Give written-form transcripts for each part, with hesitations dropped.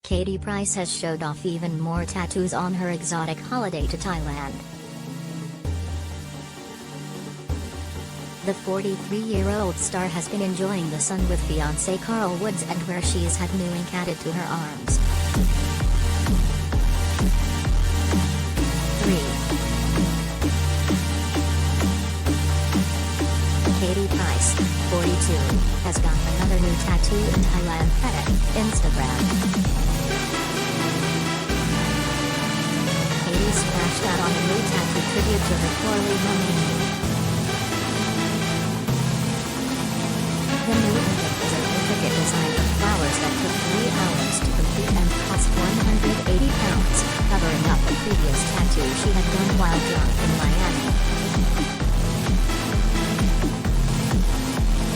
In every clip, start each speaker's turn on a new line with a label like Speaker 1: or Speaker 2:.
Speaker 1: Katie Price has showed off even more tattoos on her exotic holiday to Thailand. The 43-year-old star has been enjoying the sun with fiancé Carl Woods, and where she's had new ink added to her arms. 3. Katie Price, 42, has got another new tattoo in Thailand. Credit, Instagram. Katie splashed out on a new tattoo tribute to her poorly mummy. The new inkjet is an intricate design of flowers that took 3 hours to complete and cost £180, covering up the previous tattoo she had done while drunk in Miami.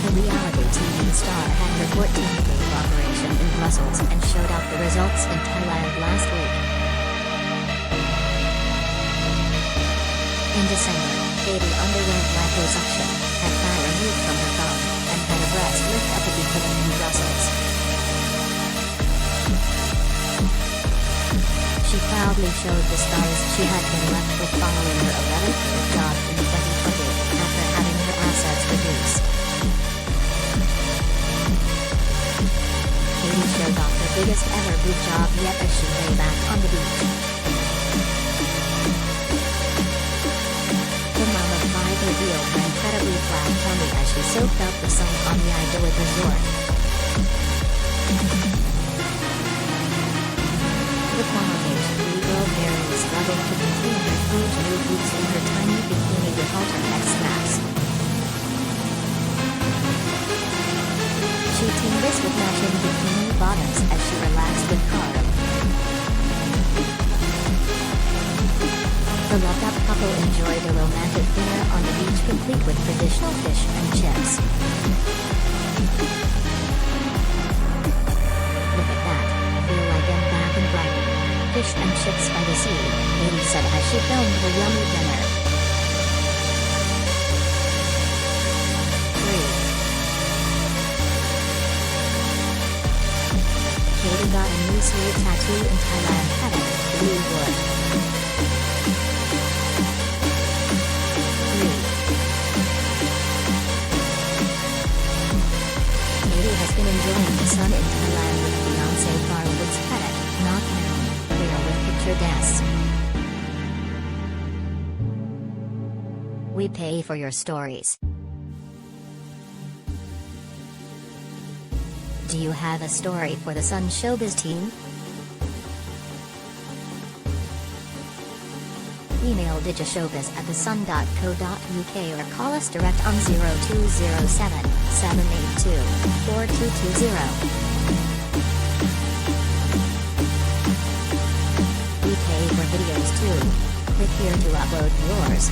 Speaker 1: The reality TV star had her 14-day operation in Brussels and showed off the results in Thailand last week. In December, Katie underwent liposuction, had fat removed from her thumb, and had a breast lift up to be put in Brussels. She proudly showed the stars she had been left with following her 11th job in 2020, after having her assets reduced. Katie showed off her biggest ever boob job yet as she lay back on the beach. The mom of 5 revealed her incredibly flat tummy as she soaked up the sun on the idyllic resort. The Kwame-aged 3-year-old barely struggled to contain her huge new boobs in her tiny bikini with alternate snaps. She teamed this with matching bikini bottoms as she relaxed with Carl. The loved-up couple enjoyed a romantic dinner on the beach complete with traditional fish and chips. Look at that, feel like I'm back in Brighton. Fish and chips by the sea, Katie said as she filmed her yummy dinner. 3. Katie got a new sleeve tattoo in Thailand. Headed, Blue Wood. 3. Katie has been enjoying the sun in Thailand with fiancé Carl Woods. Credit, not known, clear with picture desk. We pay for your stories. Do you have a story for the Sun Showbiz team? Email digishowbiz@thesun.co.uk or call us direct on 0207 782 4220. We pay for videos too. Click here to upload yours.